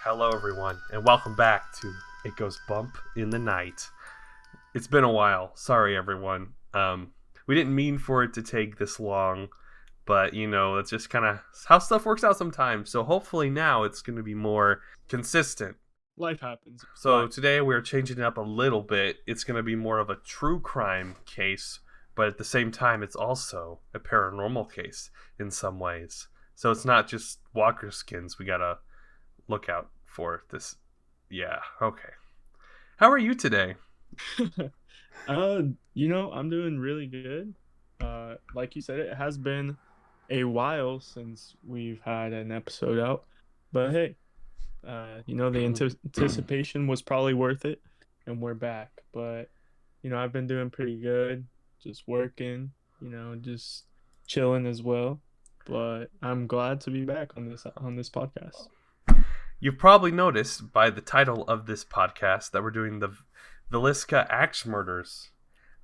Hello, everyone, and welcome back to It Goes Bump in the Night. It's been a while. Sorry, everyone. We didn't mean for it to take this long, but it's just kind of how stuff works out sometimes. So hopefully now it's going to be more consistent. Life happens. So today we're changing it up a little bit. It's going to be more of a true crime case, but at the same time, it's also a paranormal case in some ways. So it's not just walker skins we gotta look out for this. Yeah, okay. How are you today? I'm doing really good. Like you said, it has been a while since we've had an episode out, but hey, the anticipation was probably worth it, and we're back. But I've been doing pretty good, just working, just chilling as well. But I'm glad to be back on this podcast. You've probably noticed by the title of this podcast that we're doing the Villisca axe murders,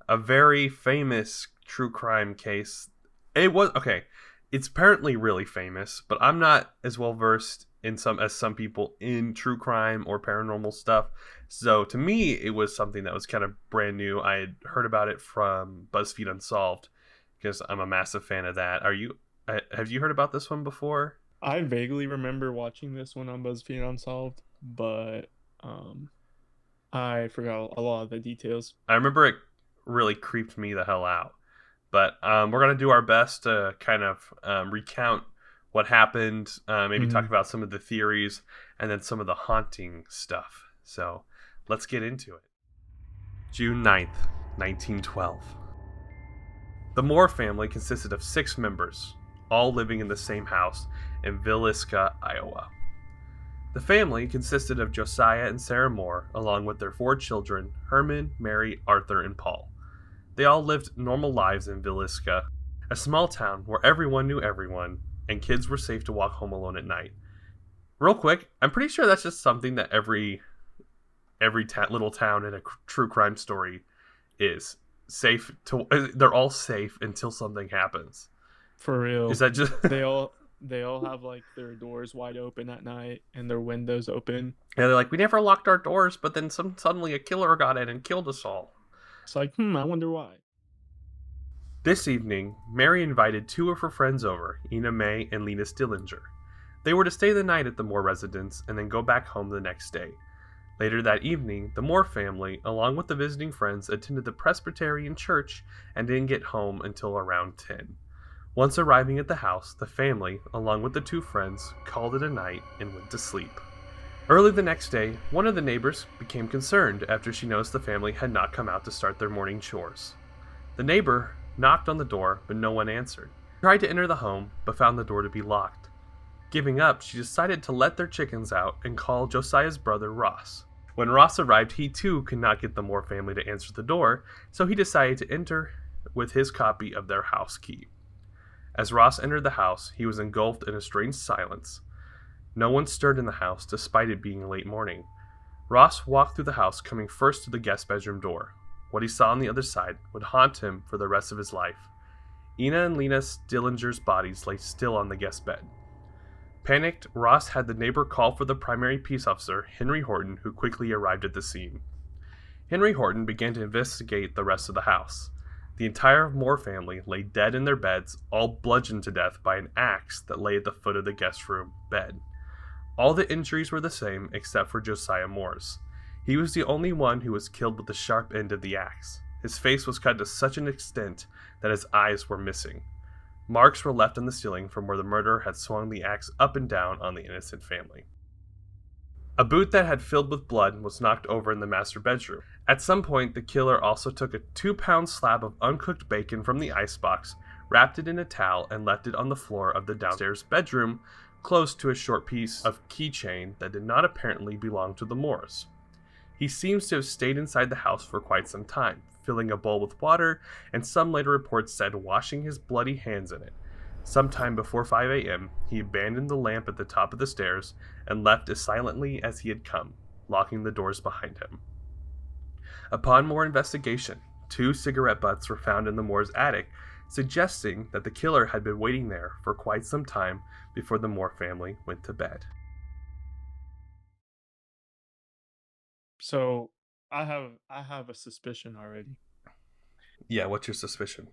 a very famous true crime case. It was okay. It's apparently really famous, but I'm not as well versed in some people in true crime or paranormal stuff. So to me, it was something that was kind of brand new. I had heard about it from BuzzFeed Unsolved because I'm a massive fan of that. Have you heard about this one before? I vaguely remember watching this one on BuzzFeed Unsolved, but I forgot a lot of the details. I remember it really creeped me the hell out. But we're going to do our best to kind of recount what happened, maybe talk about some of the theories, and then some of the haunting stuff. So let's get into it. June 9th, 1912. The Moore family consisted of 6 members, all living in the same house in Villisca, Iowa. The family consisted of Josiah and Sarah Moore, along with their 4 children, Herman, Mary, Arthur, and Paul. They all lived normal lives in Villisca, a small town where everyone knew everyone, and kids were safe to walk home alone at night. Real quick, I'm pretty sure that's just something that every little town in a true crime story is safe to. They're all safe until something happens. For real. Is that just they all have like their doors wide open at night and their windows open. Yeah, they're like, we never locked our doors, but then suddenly a killer got in and killed us all. It's like, I wonder why. This evening, Mary invited 2 of her friends over, Ina May and Lena Stillinger. They were to stay the night at the Moore residence and then go back home the next day. Later that evening, the Moore family, along with the visiting friends, attended the Presbyterian church and didn't get home until around 10. Once arriving at the house, the family, along with the 2 friends, called it a night and went to sleep. Early the next day, one of the neighbors became concerned after she noticed the family had not come out to start their morning chores. The neighbor knocked on the door, but no one answered. She tried to enter the home, but found the door to be locked. Giving up, she decided to let their chickens out and call Josiah's brother Ross. When Ross arrived, he too could not get the Moore family to answer the door, so he decided to enter with his copy of their house key. As Ross entered the house, he was engulfed in a strange silence. No one stirred in the house, despite it being late morning. Ross walked through the house, coming first to the guest bedroom door. What he saw on the other side would haunt him for the rest of his life. Ina and Lena Stillinger's bodies lay still on the guest bed. Panicked, Ross had the neighbor call for the primary peace officer, Henry Horton, who quickly arrived at the scene. Henry Horton began to investigate the rest of the house. The entire Moore family lay dead in their beds, all bludgeoned to death by an axe that lay at the foot of the guest room bed. All the injuries were the same except for Josiah Moore's. He was the only one who was killed with the sharp end of the axe. His face was cut to such an extent that his eyes were missing. Marks were left on the ceiling from where the murderer had swung the axe up and down on the innocent family. A boot that had filled with blood was knocked over in the master bedroom. At some point, the killer also took a 2-pound slab of uncooked bacon from the icebox, wrapped it in a towel, and left it on the floor of the downstairs bedroom, close to a short piece of keychain that did not apparently belong to the Moores. He seems to have stayed inside the house for quite some time, filling a bowl with water, and some later reports said washing his bloody hands in it. Sometime before 5 a.m., he abandoned the lamp at the top of the stairs and left as silently as he had come, locking the doors behind him. Upon more investigation, 2 cigarette butts were found in the Moore's attic, suggesting that the killer had been waiting there for quite some time before the Moore family went to bed. So I have a suspicion already. Yeah, what's your suspicion?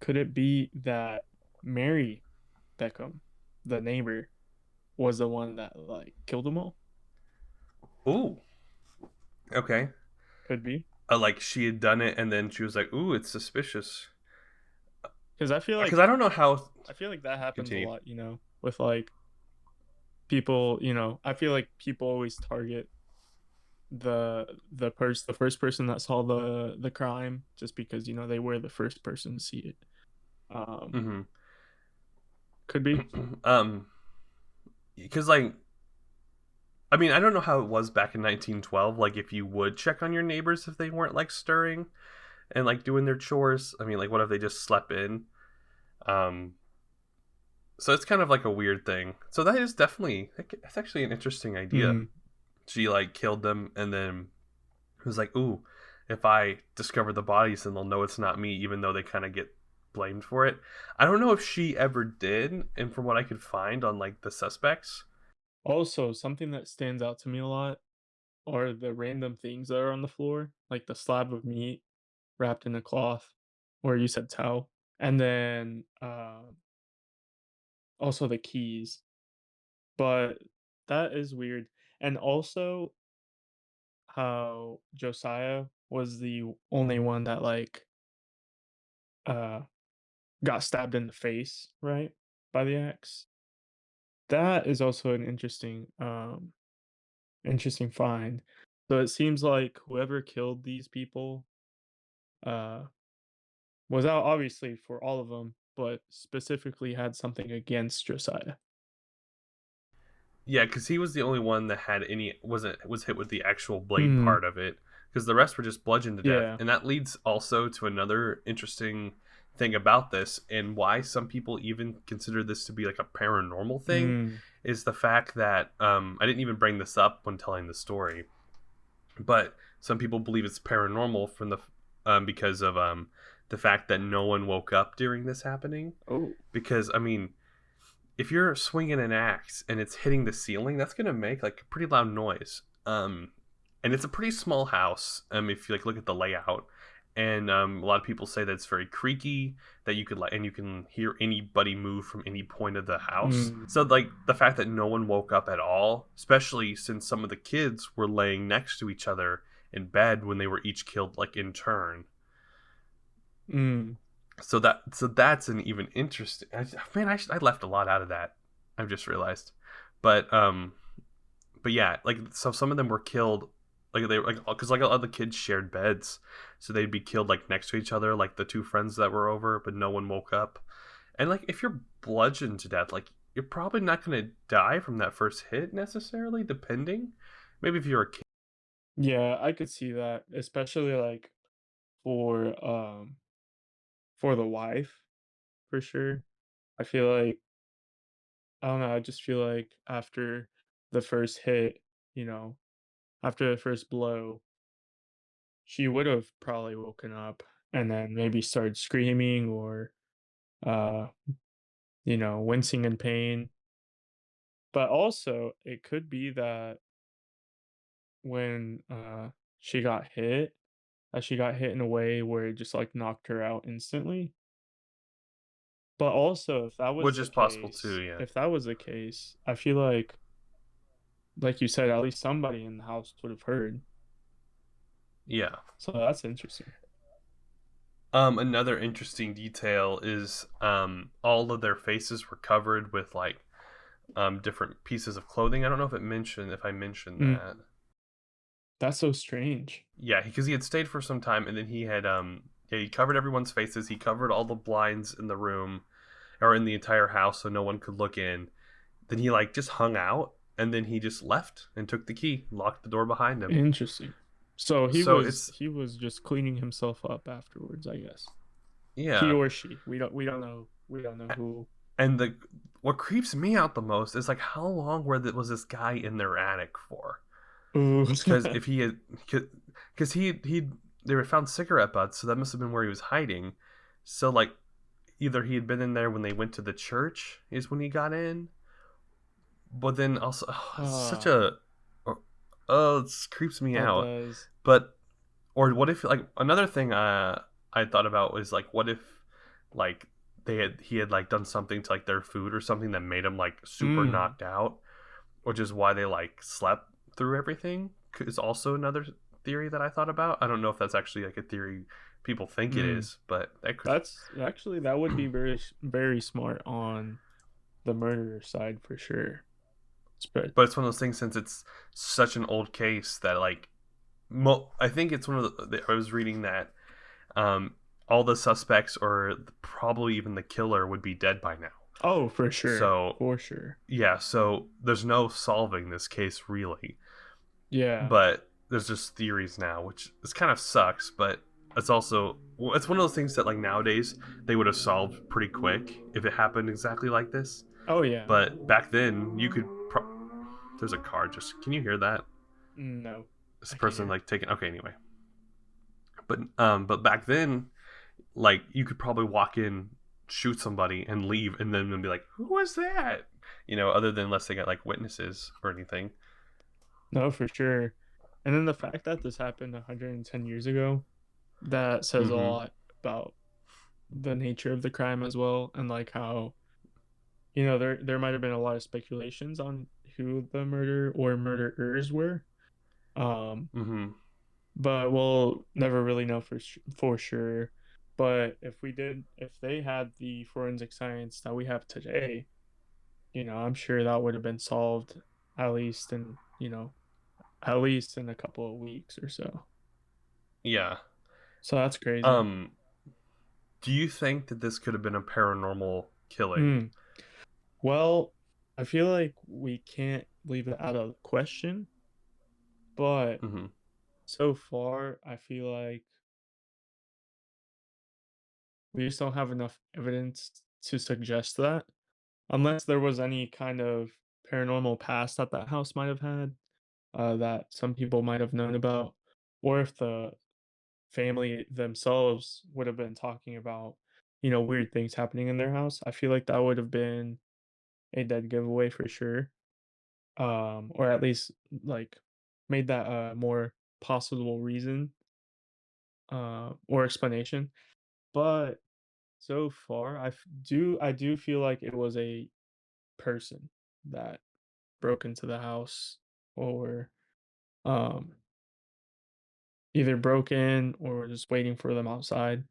Could it be that Mary Beckham, the neighbor, was the one that like killed them all? Ooh, okay. Could be. Like she had done it, and then she was like, "Ooh, it's suspicious." Because I feel Because like I don't know how. I feel like that happens a Continue. lot, with like people, I feel like people always target the first person that saw the crime just because, they were the first person to see it. Um, Hmm. could be. um, because like I mean, I don't know how it was back in 1912. Like, if you would check on your neighbors if they weren't like stirring and like doing their chores. I mean, like, what if they just slept in? Um, so it's kind of like a weird thing. So that is definitely that's actually an interesting idea. Mm, She like killed them and then was like, "Ooh, if I discover the bodies, then they'll know it's not me," even though they kind of get blamed for it. I don't know if she ever did, and from what I could find on like the suspects, Also, something that stands out to me a lot are the random things that are on the floor, like the slab of meat wrapped in a cloth, or you said towel, and then also the keys. But that is weird. And also how Josiah was the only one that uh got stabbed in the face, right? By the axe. That is also an interesting find. So it seems like whoever killed these people uh was out obviously for all of them, but specifically had something against Josiah. yeah, because he was the only one that had any was hit with the actual blade Hmm. part of it. Because the rest were just bludgeoned to death, Yeah. and that leads also to another interesting thing about this, and why some people even consider this to be like a paranormal thing, Mm. is the fact that I didn't even bring this up when telling the story, but some people believe it's paranormal from the because of the fact that no one woke up during this happening. Oh. Because I mean, if you're swinging an axe and it's hitting the ceiling, that's gonna make like a pretty loud noise. And it's a pretty small house. If you like look at the layout, and a lot of people say that it's very creaky, that you could like, and you can hear anybody move from any point of the house. Mm. So like the fact that no one woke up at all, especially since some of the kids were laying next to each other in bed when they were each killed like in turn. Mm. So that's an even interesting. Man, I left a lot out of that. I've just realized, but but yeah, like so some of them were killed, like they like because like all the kids shared beds, so they'd be killed like next to each other, like the two friends that were over, but no one woke up. And like if you're bludgeoned to death, like you're probably not gonna die from that first hit necessarily, depending. Maybe if you're a kid. Yeah, I could see that, especially like for for the wife, for sure. I feel like I don't know, I just feel like after the first hit, you know, after the first blow, she would have probably woken up and then maybe started screaming or uh, wincing in pain. But also, it could be that when she got hit, that she got hit in a way where it just like knocked her out instantly. But also, if that was Which the is possible too. case, Yeah, I feel like you said, at least somebody in the house would have heard. yeah. So that's interesting. Another interesting detail is all of their faces were covered with like different pieces of clothing. I don't know if I mentioned Mm, that. that's so strange. Yeah, because he had stayed for some time, and then he had yeah, he covered everyone's faces. He covered all the blinds in the room or in the entire house, so no one could look in. Then he like just hung out, and then he just left and took the key, locked the door behind him. Interesting. So he So was it's he was just cleaning himself up afterwards, I guess. He yeah, or she. We don't know who. and the what creeps me out the most is like how long was this guy in their attic for? Ooh. Because if he had, because he they were found cigarette butts, so that must have been where he was hiding. So like either he had been in there when they went to the church is when he got in, but then also such uh, a Oh, it creeps me That out. does. But or what if like another thing I thought about was like what if like he had like done something to like their food or something that made him like super Mm. knocked out, which is why they like slept through everything. Is also another theory that I thought about. I don't know if that's actually like a theory people think it Mm. is, but that could. That's actually that would be very smart on the murderer side for sure. But But it's one of those things since it's such an old case that like I think it's one of I was reading that um, all the suspects or probably even the killer would be dead by now. oh, for sure. So For sure. yeah, so there's no solving this case really, Yeah. but there's just theories now, which is kind of sucks. But it's also it's one of those things that like nowadays they would have solved pretty quick if it happened exactly like this. Oh yeah. But back then you could. There's a car. Just can you hear that? No. This I can't person hear. like taking. Okay, anyway. But back then like you could probably walk in, shoot somebody, and leave, and then be like, "Who was that?" Other than unless they got like witnesses or anything. No, for sure. And then the fact that this happened 110 years ago, that says a Mm-hmm. lot about the nature of the crime as well, and like how there might have been a lot of speculations on who the murderer or murderers were. Um, Mm-hmm. but we'll never really know for sure. But if they had the forensic science that we have today, I'm sure that would have been solved at least at least in a couple of weeks or so. Yeah. So that's crazy. Um. Do you think that this could have been a paranormal killing? Hmm. Well, I feel like we can't leave it out of the question, but Mm-hmm. so far, I feel like we just don't have enough evidence to suggest that, unless there was any kind of paranormal past that that house might have had, that some people might have known about, or if the family themselves would have been talking about, weird things happening in their house. I feel like that would have been a dead giveaway for sure. Or at least like made that a more possible reason or explanation. But so far, I do feel like it was a person that broke into the house or um either broke in or were just waiting for them outside.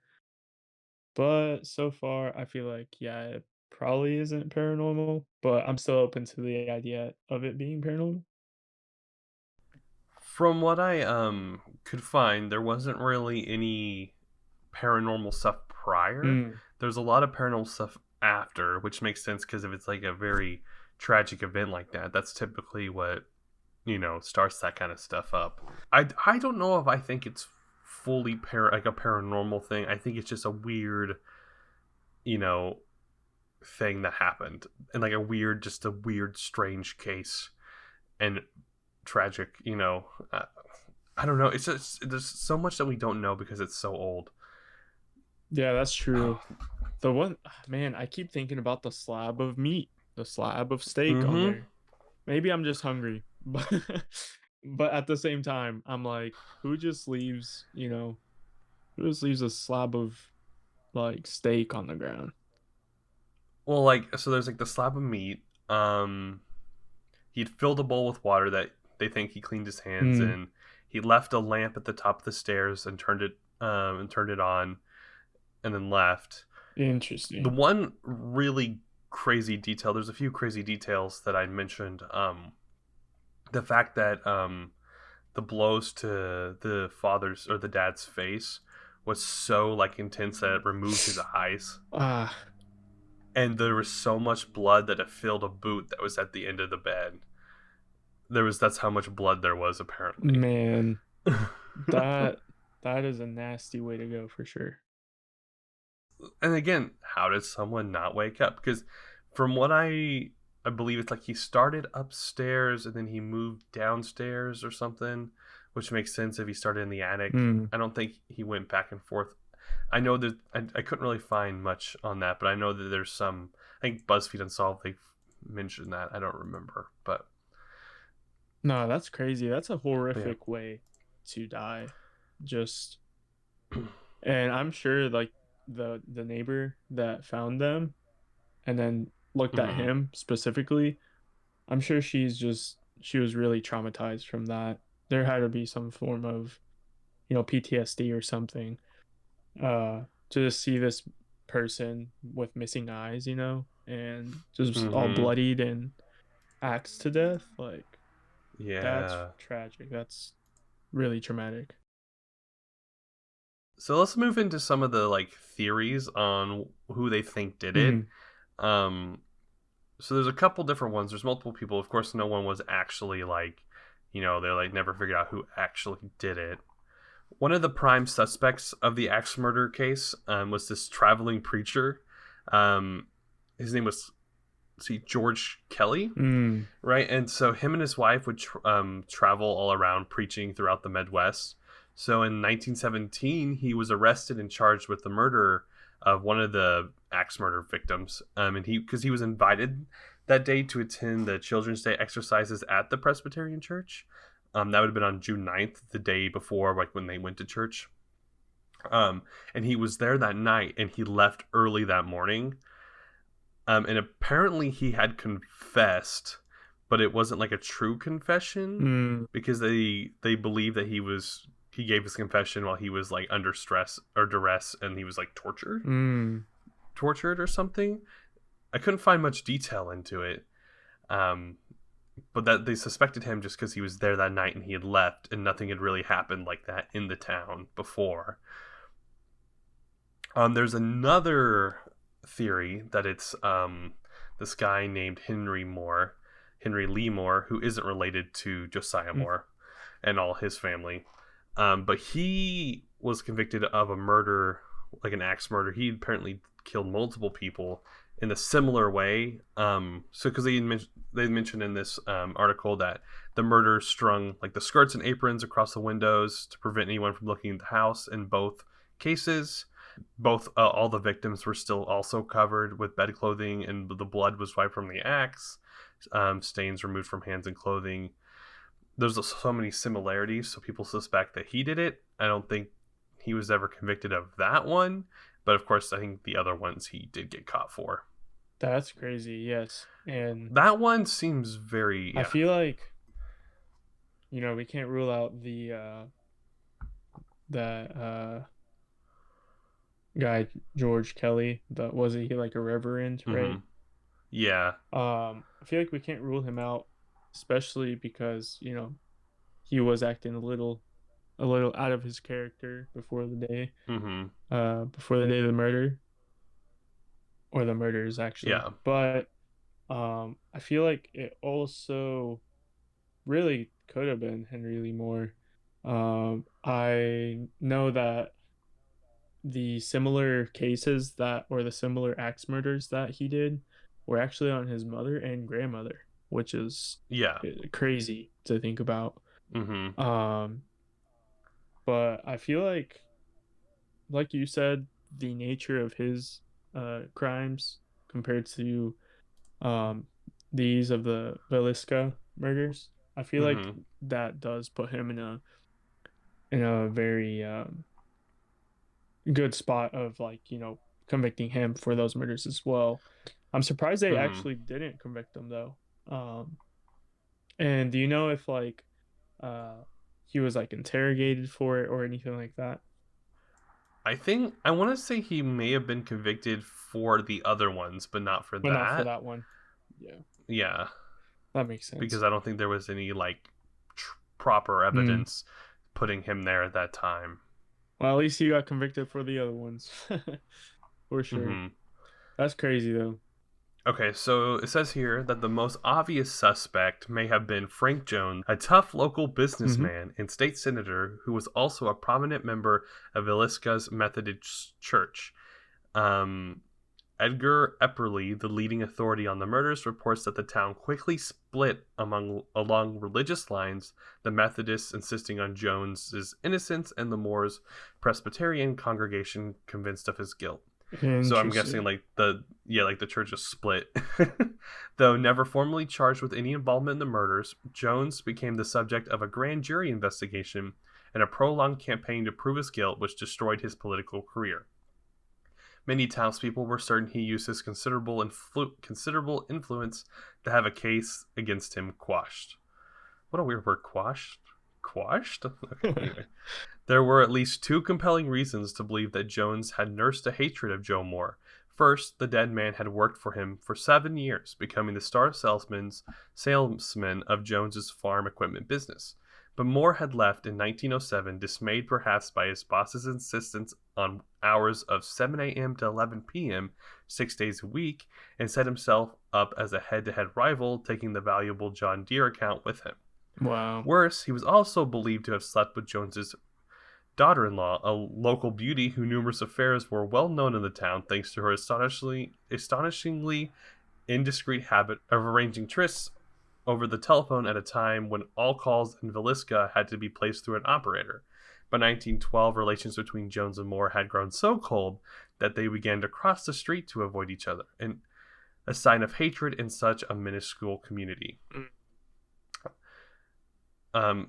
But so far, I feel like yeah, it probably isn't paranormal, but I'm still open to the idea of it being paranormal. From what I could find, there wasn't really any paranormal stuff prior. Mm, There's a lot of paranormal stuff after, which makes sense because if it's like a very tragic event like that, that's typically what starts that kind of stuff up. I don't know if I think it's fully like a paranormal thing. I think it's just a weird you know thing that happened and like a weird strange case and tragic. I don't know. It's just there's so much that we don't know because it's so old. yeah, that's true. The one man, I keep thinking about the slab of steak on Mm-hmm. there. Maybe I'm just hungry, but but at the same time, I'm like, who just leaves a slab of like steak on the ground? Well, like so, there's like the slab of meat. He'd filled a bowl with water that they think he cleaned his hands Hmm, in. He left a lamp at the top of the stairs and turned it on and then left. The interesting. one really crazy detail. There's a few crazy details that I mentioned. The fact that the blows to the father's or the dad's face was so like intense that it removed his eyes, Ah, and there was so much blood that it filled a boot that was at the end of the bed. That's how much blood there was apparently. man, that that is a nasty way to go for sure. And again, how did someone not wake up? Because from what I believe it's like he started upstairs and then he moved downstairs or something, which makes sense if he started in the attic. Hmm. I don't think he went back and forth. I know that I couldn't really find much on that, but I know that there's I think BuzzFeed Unsolved they mentioned that. I don't remember, but No, that's crazy. That's a But yeah. horrific way to die. Just and I'm sure like the neighbor that found them and then looked at Hmm. him specifically, I'm sure she was really traumatized from that. There had to be some form of, PTSD or something. To just see this person with missing eyes, and just all Hmm. bloodied and axed to death, like that's Yeah. tragic. That's really traumatic. So let's move into some of the like theories on who they think did it. Hmm. Um, so there's a couple different ones. There's multiple people. Of course, no one was actually like, they're like never figured out who actually did it. One of the prime suspects of the axe murder case was this traveling preacher. Um, his name was, see, George Kelly, Mm. right? And so him and his wife would travel all around preaching throughout the Midwest. So in 1917, he was arrested and charged with the murder of one of the axe murder victims. And because he was invited that day to attend the Children's Day exercises at the Presbyterian Church. That would have been on June 9th, the day before, like when they went to church. And he was there that night, and he left early that morning. And apparently he had confessed, but it wasn't like a true confession Mm. because they believe that he gave his confession while he was like under stress or duress, and he was like Mm. tortured or something. I couldn't find much detail into it. Um, but that they suspected him just because he was there that night and he had left, and nothing had really happened like that in the town before. There's another theory that it's this guy named Henry Lee Moore, who isn't related to Josiah Mm. Moore and all his family. But he was convicted of a murder, like an axe murder. He apparently killed multiple people in a similar way. So because they mentioned in this article that the murder strung like the skirts and aprons across the windows to prevent anyone from looking at the house in both cases. Both all the victims were still also covered with bed clothing, and the blood was wiped from the axe. Stains removed from hands and clothing. There's so many similarities, so people suspect that he did it. I don't think he was ever convicted of that one, but of course, I think the other ones he did get caught for. That's crazy. Yes. And That one seems very, I yeah. feel like, we can't rule out that guy George Kelly. That was he like a reverend, Hmm. right? Yeah. I feel like we can't rule him out, especially because, he was acting a little out of his character Hmm. before the day of the murder, or the murders actually. Yeah. But I feel like it also really could have been Henry Lee Moore. I know that the similar cases that or the similar axe murders that he did were actually on his mother and grandmother, which is Yeah. crazy to think about. Hmm. Um, but I feel like you said, the nature of his crimes compared to um, these of the Villisca murders, I feel like Hmm. that does put him in a very good spot of like convicting him for those murders as well. I'm surprised they Hmm. actually didn't convict him though. And do you know if like uh he was like interrogated for it or anything like that? I want to say he may have been convicted for the other ones, but not for But not for that. that one. Yeah, Yeah, that makes because sense. I don't think there was any like proper Hmm. evidence putting him there at that time. Well, at least he got convicted for the other ones. For sure. Hmm. That's crazy though. Okay, so it says here that the most obvious suspect may have been Frank Jones, a tough local Hmm. businessman and state senator who was also a prominent member of Villisca's Methodist Church. Um, Edgar Epperly, the leading authority on the murders, reports that the town quickly split along religious lines, the Methodists insisting on Jones's innocence and the Moors Presbyterian congregation convinced of his guilt. So I'm guessing Interesting. like the church is split. Though never formally charged with any involvement in the murders, Jones became the subject of a grand jury investigation and a prolonged campaign to prove his guilt, which destroyed his political career. Many townspeople were certain he used his considerable influence to have a case against him quashed. What a weird word, quashed. Quashed? Okay, anyway. There were at least two compelling reasons to believe that Jones had nursed a hatred of Joe Moore. First, the dead man had worked for him for 7 years, becoming the star salesman of Jones's farm equipment business. But Moore had left in 1907, dismayed perhaps by his boss's insistence on hours of 7 a.m. to 11 p.m., 6 days a week, and set himself up as a head to head rival, taking the valuable John Deere account with him. Wow. Worse, he was also believed to have slept with Jones's daughter-in-law, a local beauty whose numerous affairs were well known in the town thanks to her astonishingly indiscreet habit of arranging trysts over the telephone at a time when all calls in Villisca had to be placed through an operator. By 1912, relations between Jones and Moore had grown so cold that they began to cross the street to avoid each other, a sign of hatred in such a minuscule community. Mm.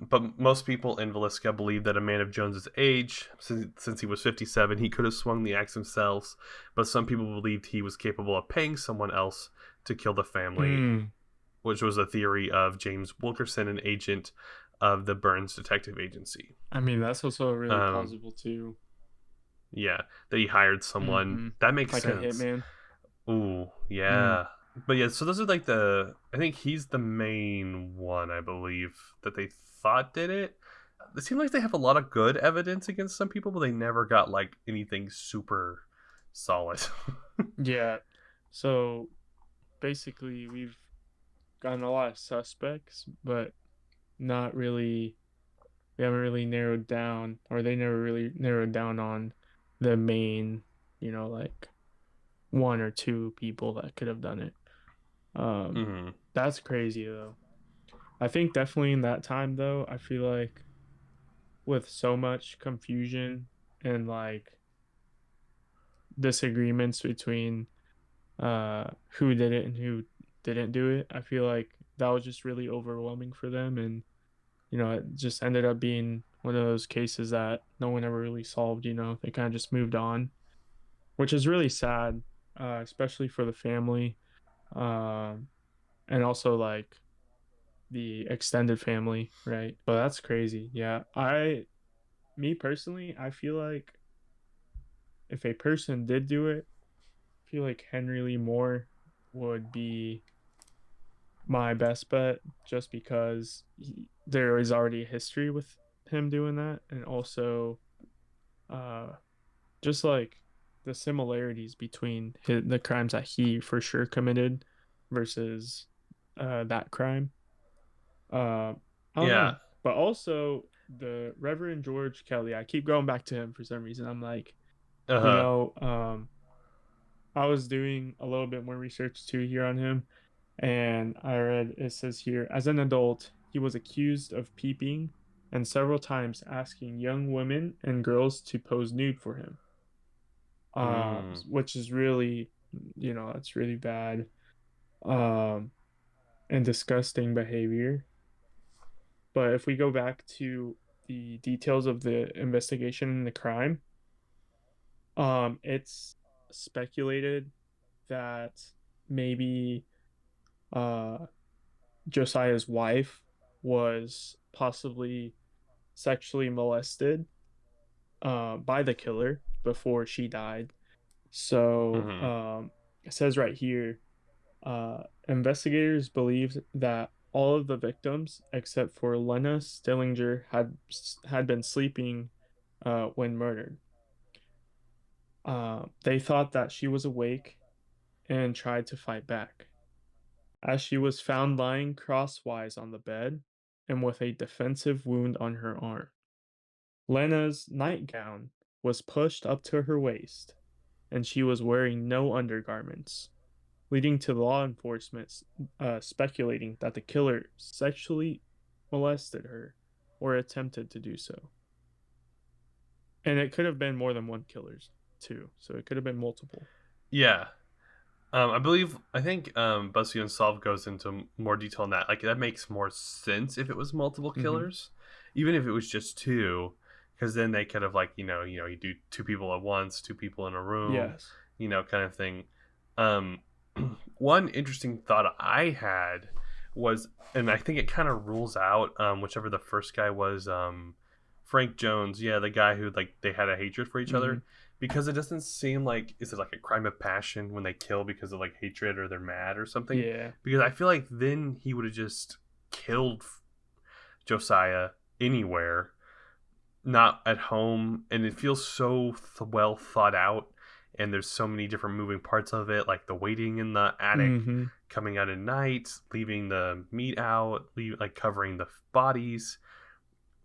But most people in Villisca believe that a man of Jones's age, since he was 57, he could have swung the axe himself. But some people believed he was capable of paying someone else to kill the family, Mm. which was a theory of James Wilkerson, an agent of the Burns Detective Agency. I mean, that's also really Um, plausible too. yeah, that he hired someone. Mm-hmm. That makes Like a sense. hitman. Ooh, Mm. yeah. But yeah, so those are like I think he's the main one, I believe, that they thought did it. It seems like they have a lot of good evidence against some people, but they never got like anything super solid. Yeah. So basically, we've gotten a lot of suspects, but not really. We haven't really narrowed down, or they never really narrowed down on the main, like one or two people that could have done it. Um, Hmm. that's crazy though. I think definitely in that time though, I feel like with so much confusion and like disagreements between who did it and who didn't do it, I feel like that was just really overwhelming for them, and it just ended up being one of those cases that no one ever really solved. They kind of just moved on, which is really sad, especially for the family, um, and also like the extended family, right? But that's crazy. Yeah, me personally, I feel like if a person did do it, I feel like Henry Lee Moore would be my best bet, just because there is already a history with him doing that, and also uh just like the similarities between the crimes that he for sure committed versus that crime. I don't Yeah. know, but also the Reverend George Kelly. I keep going back to him for some reason. I'm like, Uh you huh. know, um, I was doing a little bit more research too here on him, and I read it says here, as an adult, he was accused of peeping and several times asking young women and girls to pose nude for him. Mm. Which is really, that's really bad, um, and disgusting behavior. But if we go back to the details of the investigation and the crime, it's speculated that maybe uh Josiah's wife was possibly sexually molested by the killer before she died. So Hmm. it says right here, investigators believed that all of the victims except for Lena Stillinger had been sleeping when murdered. They thought that she was awake and tried to fight back, as she was found lying crosswise on the bed and with a defensive wound on her arm. Lena's nightgown was pushed up to her waist, and she was wearing no undergarments, leading to law enforcement speculating that the killer sexually molested her or attempted to do so. And it could have been more than one killers. too, so it could have been multiple. Yeah. I think BuzzFeed Unsolved goes into more detail on that. Like that makes more sense if it was multiple Mm-hmm. killers, even if it was just two, because then they could have like you do two people at once, two people in a room, Yes. kind of thing. Um, one interesting thought I had was, and I think it kind of rules out whichever the first guy was, Frank Jones, yeah, the guy who like they had a hatred for each Mm-hmm. other, because it doesn't seem like, is it like a crime of passion when they kill because of like hatred or they're mad or something? Yeah. Because I feel like then he would have just killed Josiah anywhere, not at home, and it feels so well thought out. And there's so many different moving parts of it, like the waiting in the attic, Mm-hmm. coming out at night, leaving the meat out, like covering the bodies,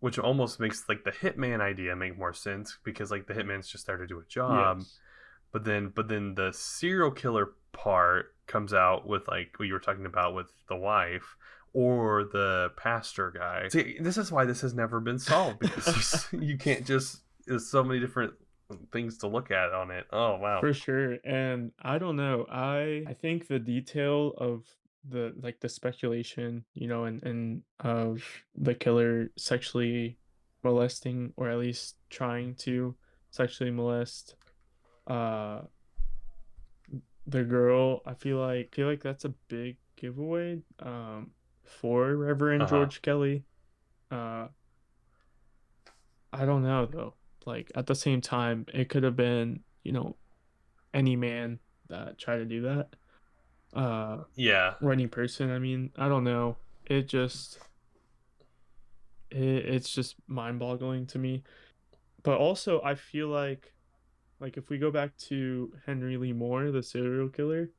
which almost makes like the hitman idea make more sense because like the hitman's just there to do a job. Yes. But then the serial killer part comes out with like what you were talking about with the wife or the pastor guy. See, this is why this has never been solved, because you can't just, there's so many different things to look at on it. Oh wow. For sure. And I don't know. I think the detail of the speculation, and of the killer sexually molesting, or at least trying to sexually molest uh the girl, I feel like that's a big giveaway for Reverend Uh-huh. George Kelly. Uh I don't know though. Like at the same time, it could have been, any man that tried to do that. Uh Yeah. Running person, I mean, I don't know. It just it's just mind-boggling to me. But also I feel like if we go back to Henry Lee Moore, the serial killer,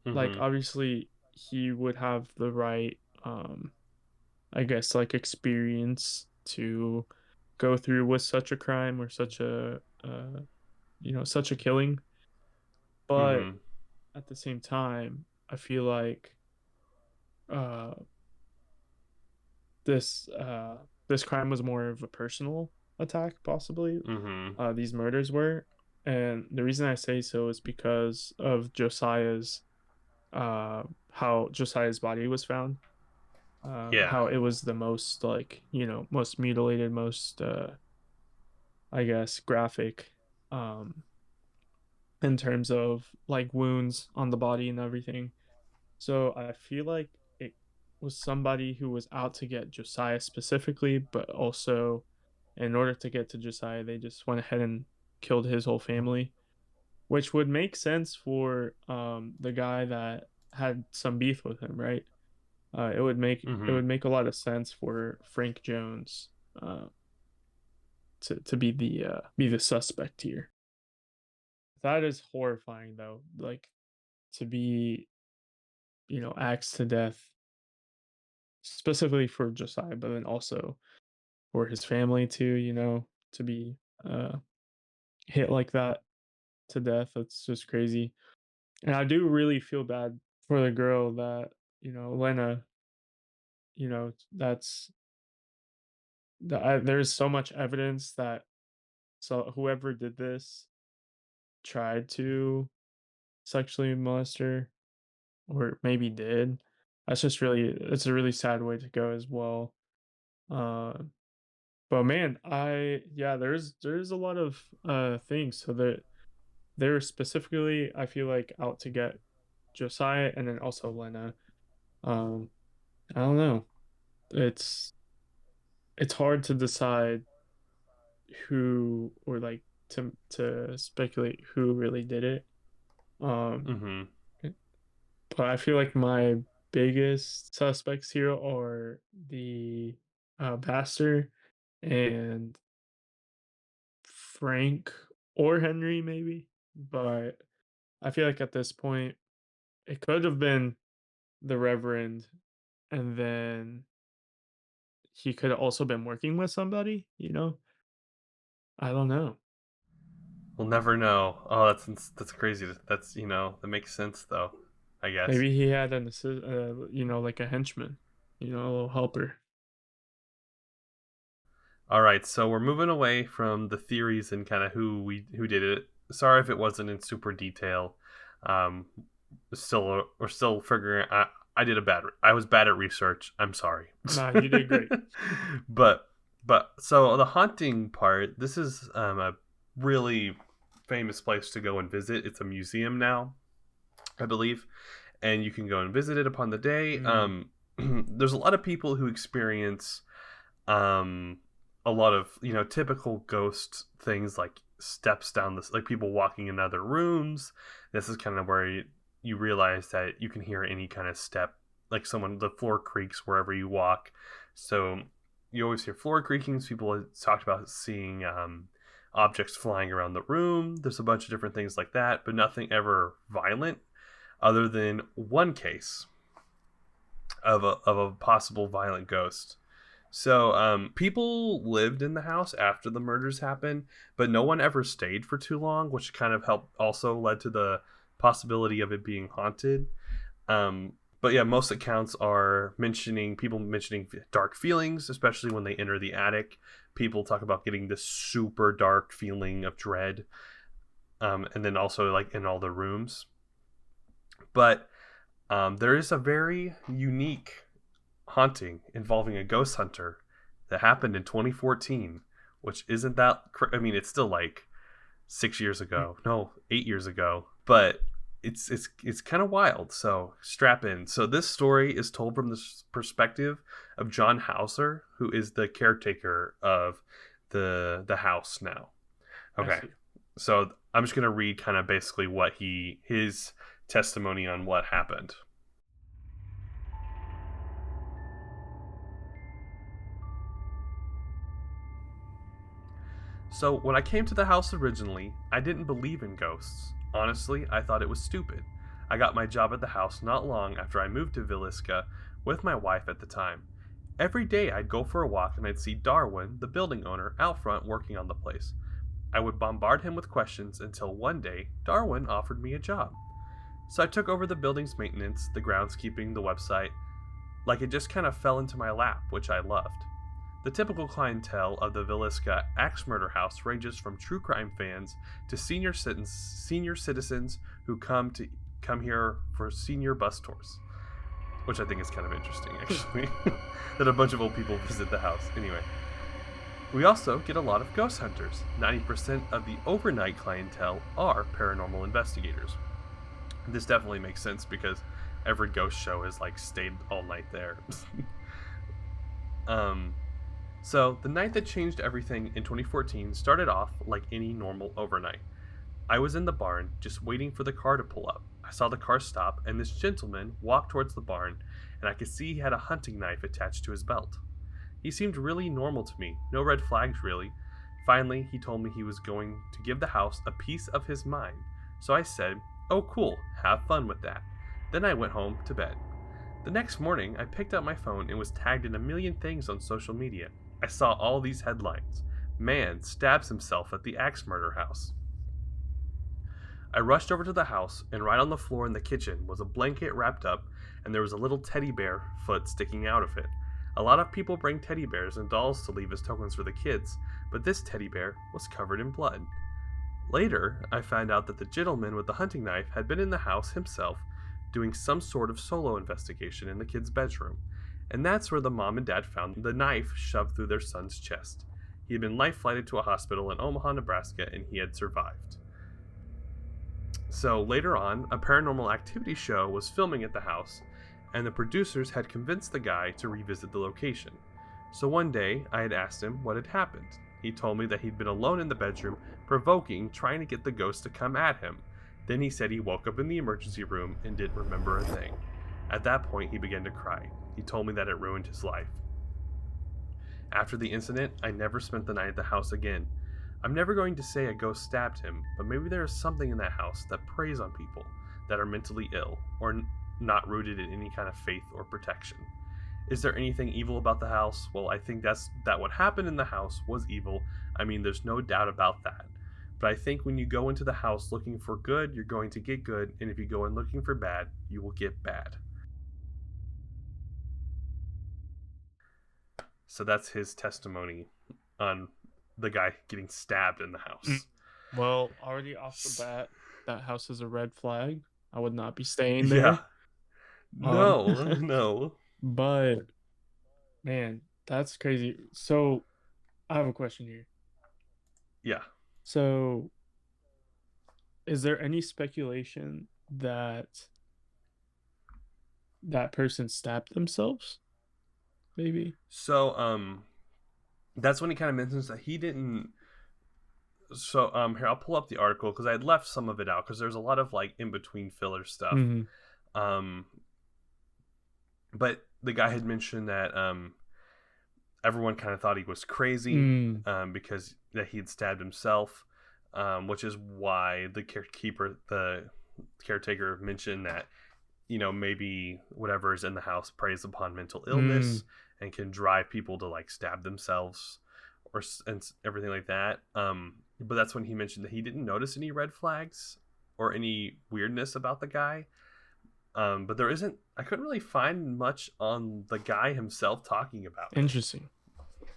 like Mm-hmm. obviously he would have the right I guess like experience to go through with such a crime, or such a killing. But Mm-hmm. at the same time, I feel like uh this crime was more of a personal attack, possibly. Mm-hmm. These murders were, and the reason I say so is because of Josiah's how Josiah's body was found. Yeah. How it was the most, like, most mutilated, most I guess graphic, um in terms of like wounds on the body and everything. So I feel like it was somebody who was out to get Josiah specifically, but also in order to get to Josiah, they just went ahead and killed his whole family, which would make sense for the guy that had some beef with him, right? It Mm-hmm. would make a lot of sense for Frank Jones uh, to be the suspect here. That is horrifying though, like to be axed to death, specifically for Josiah, but then also for his family too, to be uh hit like that to death. That's just crazy. And I do really feel bad for the girl that, Lena, there's so much evidence that, so whoever did this tried to sexually molest her, or maybe did. It's a really sad way to go as well. Uh but man, yeah, there's a lot of things. So that they're specifically, I feel like, out to get Josiah, and then also Lena. Um, I don't know. It's it's hard to decide who, or like to speculate who really did it. Um, Mm-hmm. but I feel like my biggest suspects here are the pastor and Frank, or Henry maybe. But I feel like at this point it could have been the Reverend, and then he could have also been working with somebody, I don't know. We'll never know. Oh, that's crazy. That's that makes sense though, I guess. Maybe he had like a henchman, a little helper. All right, so we're moving away from the theories and kind of who did it. Sorry if it wasn't in super detail. Um, still we're still figuring. I was bad at research. I'm sorry. Nah, you did great. but so the haunting part. This is a really famous place to go and visit. It's a museum now, I believe, and you can go and visit it upon the day. Mm, There's a lot of people who experience um a lot of typical ghost things like steps down this, like people walking in other rooms. This is kind of where you realize that you can hear any kind of step, like someone, the floor creaks wherever you walk. So you always hear floor creakings. People have talked about seeing objects flying around the room. There's a bunch of different things like that, but nothing ever violent, other than one case of a possible violent ghost. So people lived in the house after the murders happened, but no one ever stayed for too long, which kind of helped, also led to the possibility of it being haunted. But yeah, most accounts are mentioning people mentioning dark feelings, especially when they enter the attic. People talk about getting this super dark feeling of dread, and then also like in all the rooms. But there is a very unique haunting involving a ghost hunter that happened in 2014, which isn't that. I mean, it's still like 6 years ago, no, 8 years ago, but it's kind of wild. So strap in. So this story is told from the perspective of John Hauser, who is the caretaker of the house now. I Okay, see. so I'm just gonna read kind of basically what his testimony on what happened. So, when I came to the house originally, I didn't believe in ghosts. Honestly, I thought it was stupid. I got my job at the house not long after I moved to Villisca with my wife at the time. Every day I'd go for a walk and I'd see Darwin, the building owner, out front working on the place. I would bombard him with questions until one day Darwin offered me a job. So I took over the building's maintenance, the groundskeeping, the website. Like it just kind of fell into my lap, which I loved. The typical clientele of the Villisca axe murder house ranges from true crime fans to senior citizens who come here for senior bus tours, which I think is kind of interesting, actually, that a bunch of old people visit the house. Anyway, we also get a lot of ghost hunters. 90% of the overnight clientele are paranormal investigators. This definitely makes sense because every ghost show has like stayed all night there. um So, the night that changed everything in 2014 started off like any normal overnight. I was in the barn, just waiting for the car to pull up. I saw the car stop, and this gentleman walked towards the barn, and I could see he had a hunting knife attached to his belt. He seemed really normal to me, no red flags really. Finally, he told me he was going to give the house a piece of his mind. So I said, "Oh, cool, have fun with that." Then I went home to bed. The next morning, I picked up my phone and was tagged in a million things on social media. I saw all these headlines. Man stabs himself at the axe murder house. I rushed over to the house, and right on the floor in the kitchen was a blanket wrapped up, and there was a little teddy bear foot sticking out of it. A lot of people bring teddy bears and dolls to leave as tokens for the kids, but this teddy bear was covered in blood. Later, I found out that the gentleman with the hunting knife had been in the house himself, doing some sort of solo investigation in the kid's bedroom. And that's where the mom and dad found the knife shoved through their son's chest. He had been life flighted to a hospital in Omaha, Nebraska, and he had survived. So later on, a paranormal activity show was filming at the house, and the producers had convinced the guy to revisit the location. So one day, I had asked him what had happened. He told me that he'd been alone in the bedroom, provoking, trying to get the ghost to come at him. Then he said he woke up in the emergency room and didn't remember a thing. At that point, he began to cry. He told me that it ruined his life. After the incident, I never spent the night at the house again. I'm never going to say a ghost stabbed him, but maybe there is something in that house that preys on people that are mentally ill or not rooted in any kind of faith or protection. Is there anything evil about the house? Well, I think that what happened in the house was evil. I mean, there's no doubt about that. But I think when you go into the house looking for good, you're going to get good, and if you go in looking for bad, you will get bad. So that's his testimony on the guy getting stabbed in the Mm. house. Well, already off the bat, that house is a red flag. I would not be staying Yeah. there. Um, No, no. but man, that's crazy. So I have a question here. Yeah. So is there any speculation that that person stabbed themselves? Maybe. So that's when he kind of mentions that he didn't. So here I'll pull up the article because I had left some of it out because there's a lot of like in between filler stuff. Hmm. Um but the guy had mentioned that everyone kind of thought he was crazy Mm. because that he had stabbed himself, which is why the caretaker mentioned that maybe whatever is in the house preys upon mental illness Mm. and can drive people to like stab themselves and everything like that. But that's when he mentioned that he didn't notice any red flags or any weirdness about the guy. But there isn't. I couldn't really find much on the guy himself talking about it. Interesting.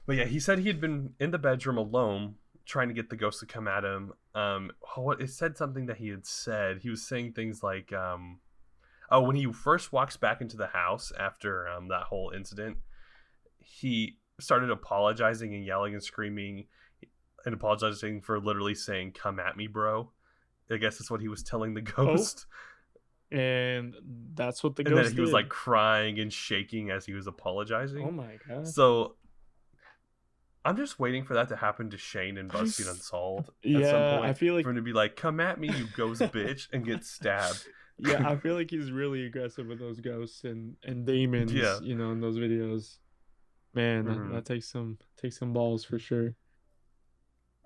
But yeah, he said he had been in the bedroom alone, trying to get the ghost to come at him. What it said something that he had said. He was saying things like, "Oh, when he first walks back into the house after that whole incident, he started apologizing and yelling and screaming and apologizing for literally saying, 'Come at me, bro.'" I guess that's what he was telling the Oh, ghost. and that's what the And then ghost he was like did. crying and shaking as he was Oh apologizing. my gosh. So I'm just waiting for that to happen to Shane and BuzzFeed Unsolved at some Yeah, I point feel for like him to be like, "Come at me, you ghost bitch," and get stabbed. yeah, I feel like he's really aggressive with those ghosts and demons, Yeah. in those videos. Man, Hmm. that takes some balls for sure.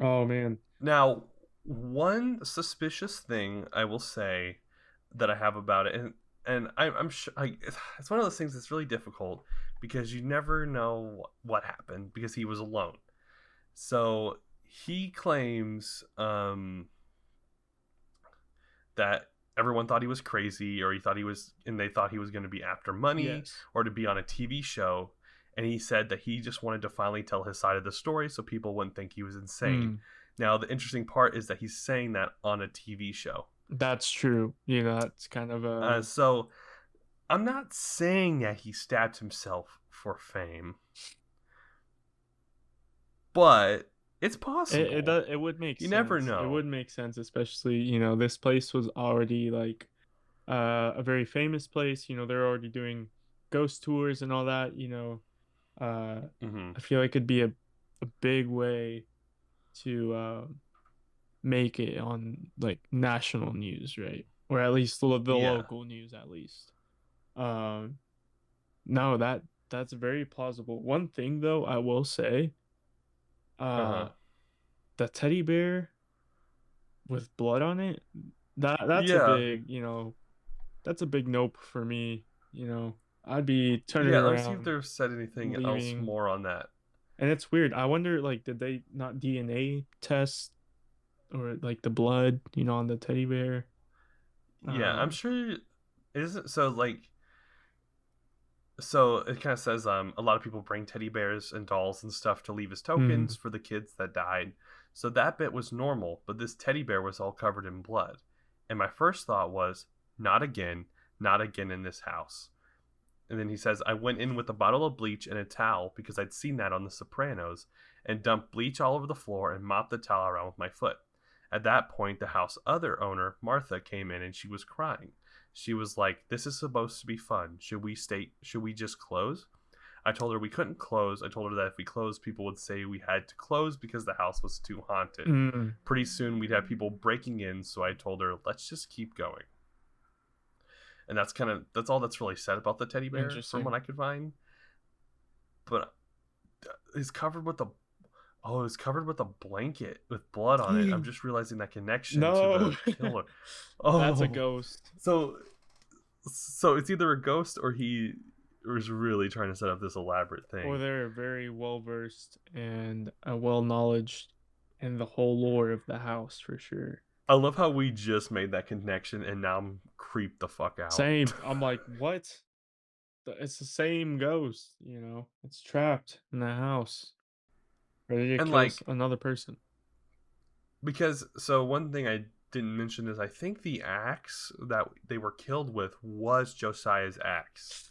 Oh man. Now, one suspicious thing I will say that I have about it, and I'm sure it's one of those things that's really difficult because you never know what happened because he was alone. So he claims that everyone thought he was crazy, or they thought he was going to be after money Yes. or to be on a TV show. And he said that he just wanted to finally tell his side of the story so people wouldn't think he was insane. Mm, Now, the interesting part is that he's saying that on a TV show. that's true. That's kind of a So I'm not saying that he stabbed himself for fame, but it's possible. it would make You never sense. It know. would make sense, especially, this place was already like a very famous place. They're already doing ghost tours and all that. Hmm. I feel like it'd be a big way to make it on like national news, right? Or at least the Yeah. local news, at least. Um, no, that's very plausible. One thing though, I will say, Uh huh. uh, the teddy bear with blood on it, that's a Yeah. big, that's a big nope for me. I'd be turning Yeah. Let me see if around, they've said anything else leaving. more on that. And it's weird. I wonder, like, did they not DNA test or like the blood, on the teddy bear? Yeah, I'm Um, sure it isn't so like so it kind of says a lot of people bring teddy bears and dolls and stuff to leave as tokens hmm, for the kids that died. So that bit was normal, but this teddy bear was all covered in blood. And my first thought was, not again, not again in this house. And then he says, I went in with a bottle of bleach and a towel because I'd seen that on The Sopranos and dumped bleach all over the floor and mopped the towel around with my foot. At that point, the house other owner, Martha, came in and she was crying. She was like, "This is supposed to be fun. Should we just close?" I told her we couldn't close. I told her that if we closed, people would say we had to close because the house was too haunted. mm, Pretty soon we'd have people breaking in, so I told her, "Let's just keep going." And that's all that's really said about the teddy bear from interesting. what I could find. But he's covered with a it's covered with a blanket with blood on it. I'm just realizing that connection to No, the killer. that's a Oh, ghost. so it's either a ghost or he was really trying to set up this elaborate Or thing. they're very well versed and well knowledge in the whole lore of the house for sure. I love how we just made that connection and now I'm creeped the fuck out. Same. I'm like, what? It's the same ghost, It's trapped in the house. Ready to And kill like, another person. because so one thing I didn't mention is I think the axe that they were killed with was Josiah's axe.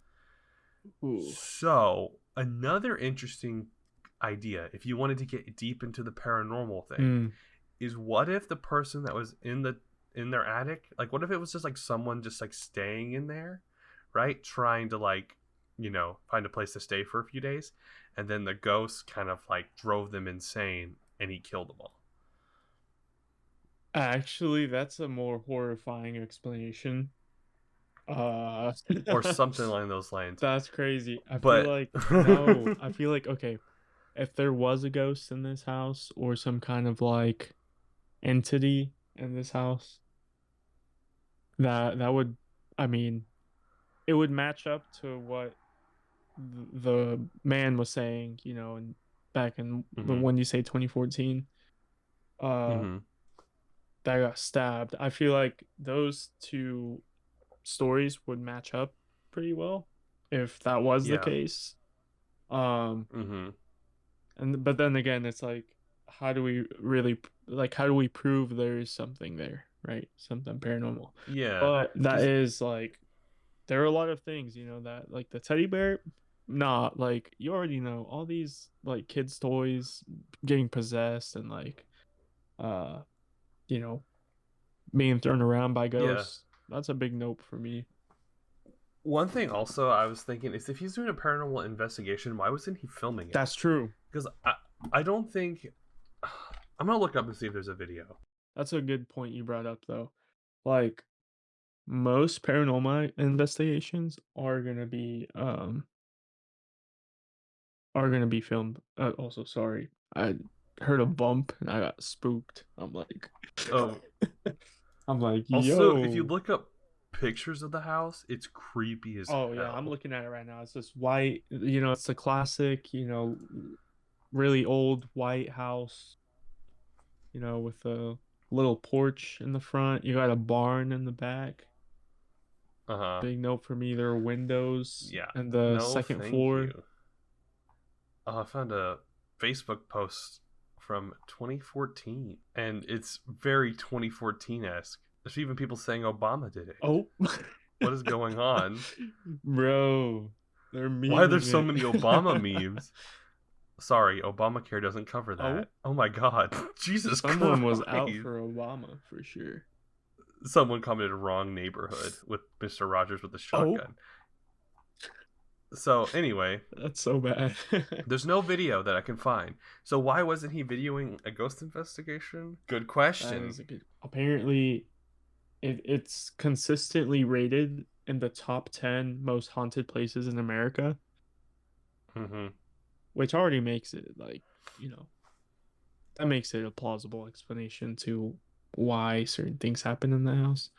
Ooh. So another interesting idea, if you wanted to get deep into the paranormal thing, Hmm. is what if the person that was in their attic, like what if it was just like someone just like staying in there, right? Trying to like, find a place to stay for a few days, and then the ghost kind of like drove them insane and he killed them all. Actually, that's a more horrifying explanation. Uh, Or something along those lines. that's crazy. I feel But like no, I feel like okay, if there was a ghost in this house or some kind of like entity in this house, that would, I mean, it would match up to what the man was saying, and back in the hmm when you say 2014, uh, hmm that got stabbed. I feel like those two stories would match up pretty well if that was the yeah. case. Um, hmm and but then again, it's like, how do we really like how do we prove there is something there, right? Something paranormal. Yeah. But that Because is like there are a lot of things, that like the teddy bear, nah, like you already know all these like kids' toys getting possessed and like uh, you know, being thrown around by yeah. ghosts. That's a big nope for me. One thing also I was thinking is if he's doing a paranormal investigation, why wasn't he filming it? That's true. Because I don't think I'm gonna look up and see if there's a video. That's a good point you brought up though. Like most paranormal investigations are gonna be filmed. Also, sorry, I heard a bump and I got spooked. Oh, I'm like, also if you yo. look up pictures of the house, it's creepy as Oh yeah, I'm hell. looking at it right now. It's this white, it's the classic, really old white house, with a little porch in the front. You got a barn in the back. Uh huh. Big note for me, there are windows Yeah. in the No, second thank floor. you. Oh, I found a Facebook post from 2014, and it's very 2014 esque. There's even people saying Obama did it. Oh, What is going on? bro, they're Why are there memeing so it. many Obama memes? Sorry, Obamacare doesn't cover Oh, that. Oh my god. Jesus someone was out Christ. for Obama for sure. Someone commented wrong neighborhood with Mr. Rogers with the Oh, shotgun. So, anyway, that's so bad. there's no video that I can find. So, why wasn't he videoing a ghost investigation? Good That question. is a good. Apparently, it's consistently rated in the top 10 most haunted places in America, hmm which already makes it like, you know, that makes it a plausible explanation to why certain things happen in the house.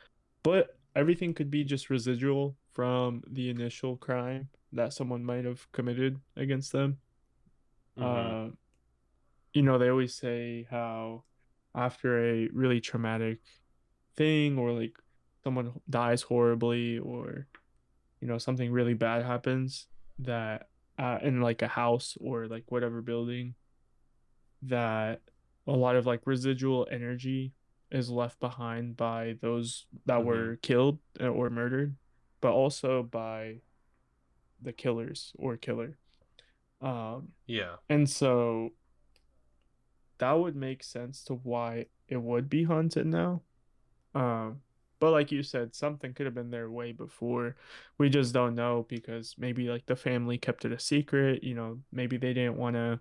But everything could be just residual from the initial crime that someone might have committed against them. hmm Uh, they always say how after a really traumatic thing or like someone dies horribly or something really bad happens that in like a house or like whatever building that a lot of like residual energy is left behind by those that hmm were killed or murdered, but also by the killers or killer. Um, Yeah. and so that would make sense to why it would be haunted now. Um, but like you said, something could have been there way before. We just don't know because maybe like the family kept it a secret, maybe they didn't want to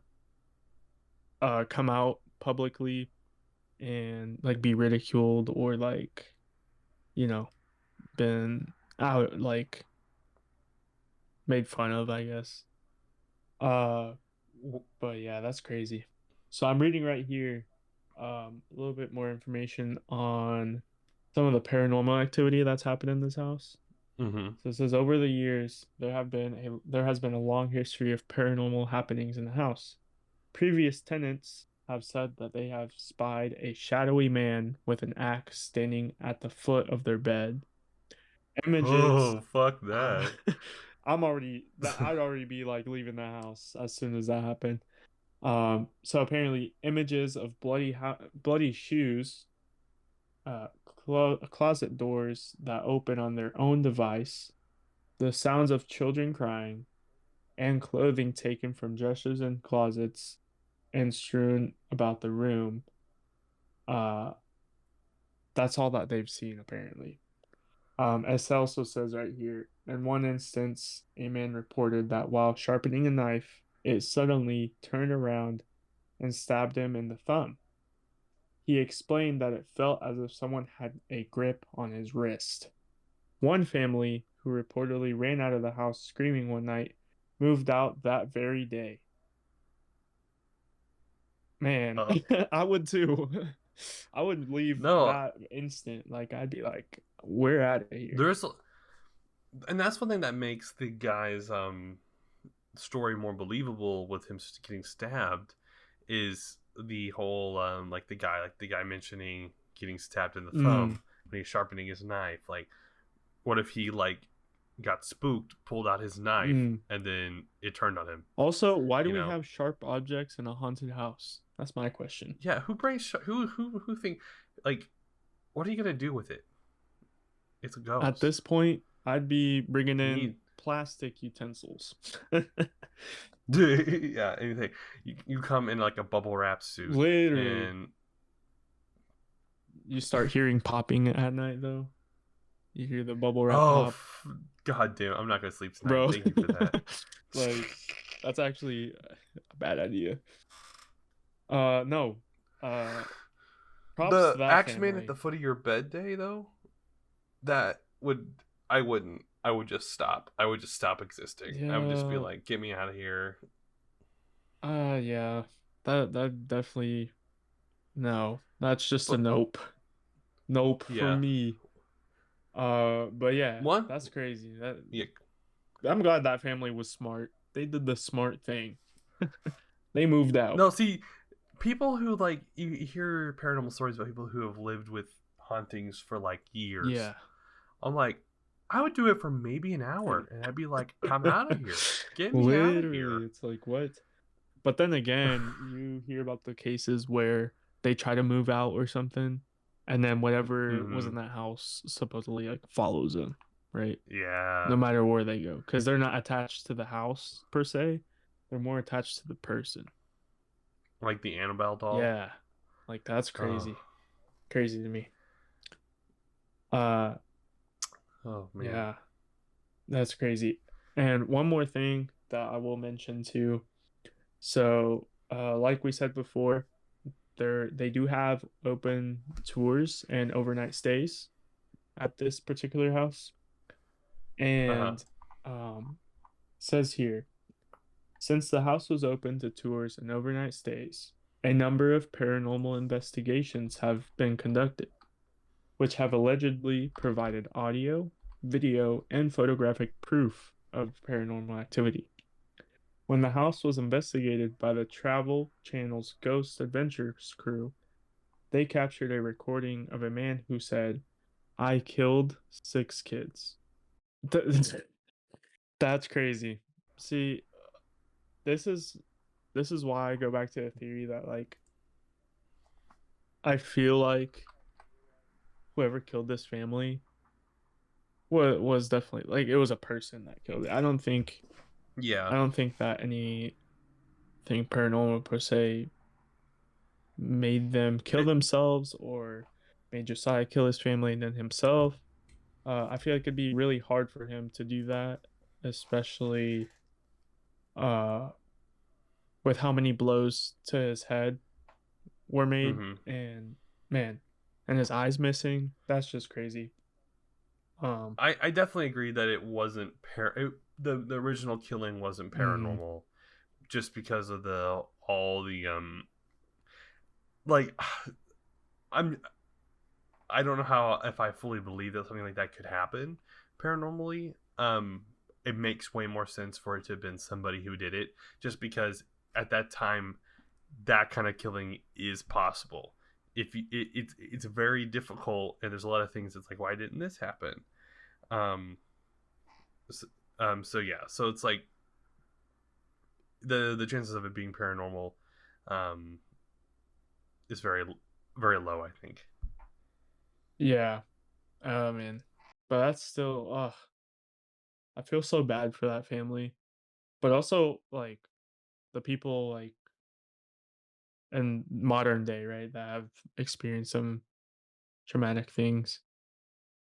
come out publicly and like be ridiculed or like, you know, been out like made fun of, I guess. Uh, but yeah, that's crazy. So I'm reading right here a little bit more information on some of the paranormal activity that's happened in this house. hmm So it says over the years there has been a long history of paranormal happenings in the house. Previous tenants have said that they have spied a shadowy man with an axe standing at the foot of their bed. Images Oh, fuck uh, that. I'd already be like leaving the house as soon as that happened. So apparently, images of bloody shoes, closet doors that open on their own device, the sounds of children crying, and clothing taken from dressers and closets and strewn about the room. Uh, that's all that they've seen apparently. As it also says right here, in one instance, a man reported that while sharpening a knife, it suddenly turned around and stabbed him in the thumb. He explained that it felt as if someone had a grip on his wrist. One family, who reportedly ran out of the house screaming one night, moved out that very day. Man, Uh, I would too. I would leave no, that instant. Like, I'd be like, we're out of here. there's, and that's one thing that makes the guy's story more believable with him getting stabbed, is the whole like the guy mentioning getting stabbed in the Mm, thumb when he's sharpening his knife. Like, what if he like got spooked, pulled out his knife, mm. and then it turned on him? Also, why do You we know? have sharp objects in a haunted house? That's my question. Yeah. Who brings who think like what are you gonna do with it? It's a At ghost. this point, I'd be bringing You in need plastic utensils. yeah, anything. You come in like a bubble wrap suit Literally. and You start hearing popping at night, though. You hear the bubble wrap oh pop. god damn, I'm not gonna sleep tonight. Bro, Thank you for that. like, that's actually a bad idea. No. Uh, Props to The that axe man at the family. foot of your bed day though, that would I wouldn't. I would just stop. I would just stop existing. I would just be Yeah, like, get me out of here. yeah. That definitely no. That's just a But nope. Nope yeah, from me. But yeah, one that's crazy. That yeah. I'm glad that family was smart. They did the smart thing. They moved out. No, see, people who like you hear paranormal stories about people who have lived with hauntings for like years. Yeah. I'm like, I would do it for maybe an hour, and I'd be like, I'm out of here. Get me out of Literally, here. it's like what? But then again, you hear about the cases where they try to move out or something, and then whatever was hmm in that house supposedly like follows them, right? No Yeah, matter where they go, because they're not attached to the house per se, they're more attached to the person. like the Annabelle doll. Yeah, like that's Oh, crazy, crazy to me. Uh, oh man. yeah, that's crazy. And one more thing that I will mention too. So, like we said before, they do have open tours and overnight stays at this particular house. Uh huh. And says here, since the house was open to tours and overnight stays, a number of paranormal investigations have been conducted, which have allegedly provided audio, video, and photographic proof of paranormal activity. When the house was investigated by the Travel Channel's Ghost Adventures crew, they captured a recording of a man who said, I killed 6 kids. That's crazy. See, this is this is why I go back to the theory that like I feel like whoever killed this family was definitely like it was a person that killed it. I Yeah. don't think that anything paranormal per se made them kill It, themselves or made Josiah kill his family and then himself. I feel like it'd be really hard for him to do that, especially uh, with how many blows to his head were made, hmm and man, and his eyes missing. That's just crazy. Um, I definitely agree that it wasn't the original killing wasn't mm, paranormal, just because of the all the like I'm I don't know how if I fully believe that something like that could happen paranormally. It makes way more sense for it to have been somebody who did it, just because at that time that kind of killing is possible. If you, it's very difficult, and there's a lot of things. It's like, why didn't this happen? Um, so yeah, so it's like the chances of it being paranormal. um, is very very low, I think. Yeah. Oh man. But that's still I feel so bad for that family. But also like the people like in modern day, right, that have experienced some traumatic things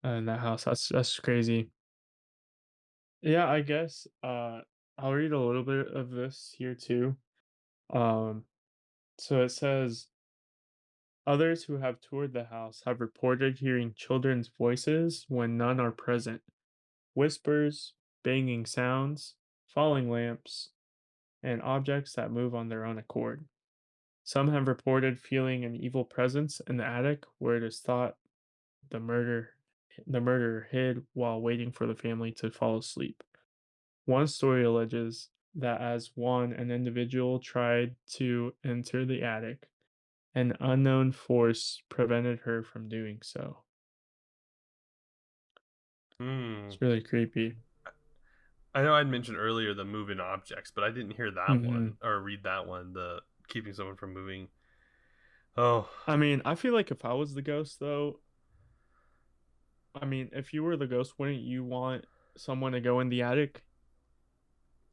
in that house. That's crazy. Yeah, I guess I'll read a little bit of this here too. Um so it says others who have toured the house have reported hearing children's voices when none are present, whispers, banging sounds, falling lamps, and objects that move on their own accord. Some have reported feeling an evil presence in the attic where it is thought the murder the murderer hid while waiting for the family to fall asleep. One story alleges that an individual tried to enter the attic, an unknown force prevented her from doing so. Hmm. It's really creepy. I know I'd mentioned earlier the moving objects, but I didn't hear that Hmm. one or read that one. The keeping someone from moving. Oh, I mean, I feel like if I was the ghost, though, I mean, if you were the ghost, wouldn't you want someone to go in the attic?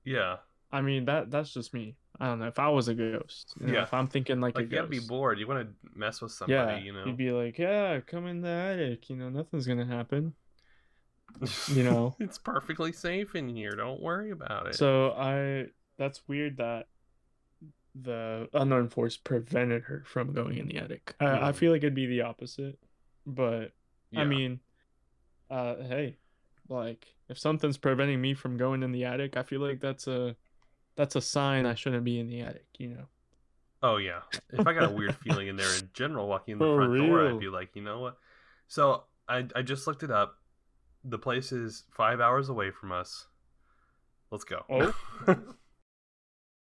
yeah, I mean, that's just me. I don't know. If I was a ghost, yeah. if I'm thinking like a Like you got to be ghost, bored. You want to mess with somebody, yeah, you you'd know. be like, yeah, come in the attic. Nothing's gonna happen. You know. It's perfectly safe in here. Don't worry about it. So that's weird that the unknown force prevented her from going in the attic. I Hmm. feel like it'd be the opposite, but I Yeah. mean, hey, like if something's preventing me from going in the attic, I feel like that's a sign I shouldn't be in the attic. Oh yeah. If I got a weird feeling in there in general walking in the For front door, I'd be real. like, you know what? So I just looked it up. The place is 5 hours away from us. Let's go. Oh,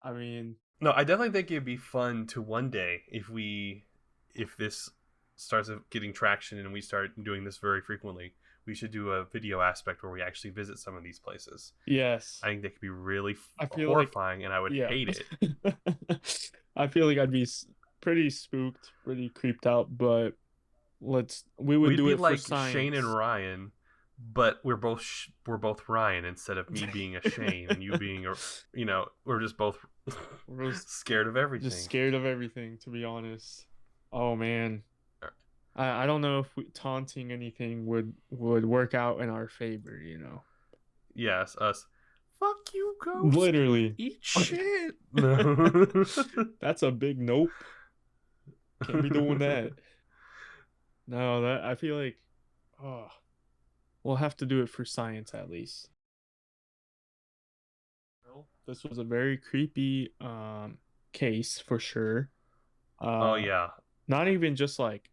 I mean, No, I definitely think it'd be fun to one day if this starts getting traction and we start doing this very frequently. We should do a video aspect where we actually visit some of these places. yes. I think they could be really I feel like, horrifying, and I would yeah. hate it. I feel like I'd be pretty spooked, pretty creeped out, but we would We'd do be it for like Shane and science. Ryan, but we're both Ryan instead of me being a Shane and you being a we're just both We're just scared of just everything. scared of everything, to be honest. Oh man. I don't know if taunting anything would work out in our favor. Yes, us. Fuck you, ghost. Literally. Eat shit. No. That's a big nope. Can't be doing that. No, that I feel like oh, we'll have to do it for science at least. Well, this was a very creepy case for sure. Oh Uh yeah, Not even just like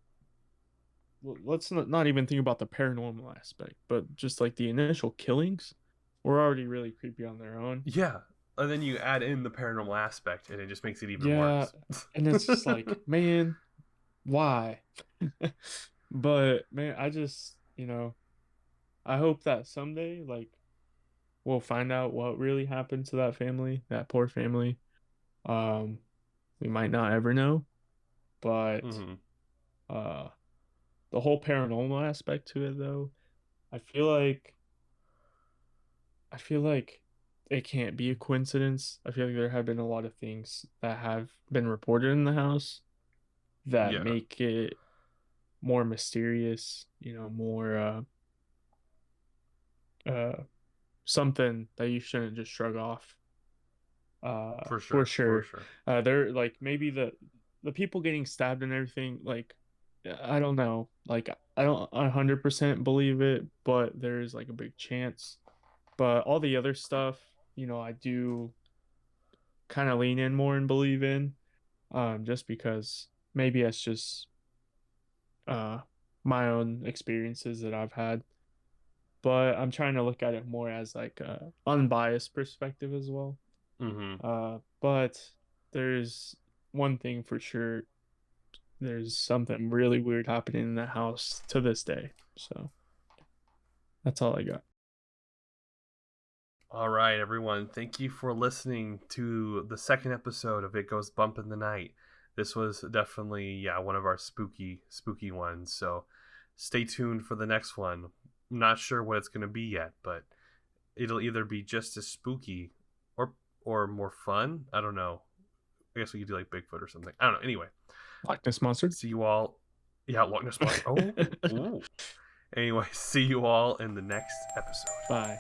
let's not even think about the paranormal aspect, but just like the initial killings were already really creepy on their own. yeah. And then you add in the paranormal aspect, and it just makes it even Yeah, worse. and it's just like, man, why? But man, I hope that someday, like, we'll find out what really happened to that family, that poor family. Um, we might not ever know, but Hmm. uh, the whole paranormal aspect to it, though, I feel like I feel like it can't be a coincidence. I feel like there have been a lot of things that have been reported in the house that Yeah, make it more mysterious, more uh something that you shouldn't just shrug off. for For sure, for sure. sure. They're like maybe the people getting stabbed and everything, like I don't know. Like I don't 100% believe it, but there's like a big chance. But all the other stuff, I do kind of lean in more and believe in, just because maybe it's just uh my own experiences that I've had. But I'm trying to look at it more as like a unbiased perspective as well. Hmm. But there's one thing for sure. There's something really weird happening in the house to this day. So that's all I got. All right, everyone. Thank you for listening to the second episode of It Goes Bump in the Night. This was definitely, one of our spooky ones. So stay tuned for the next one. I'm not sure what it's going to be yet, but it'll either be just as spooky or more fun. I don't know. I guess we could do like Bigfoot or something. I don't know. Anyway, Loch Ness Monster. see you all. Yeah, Loch Ness Monster. Oh, ooh. Anyway, see you all in the next episode. Bye.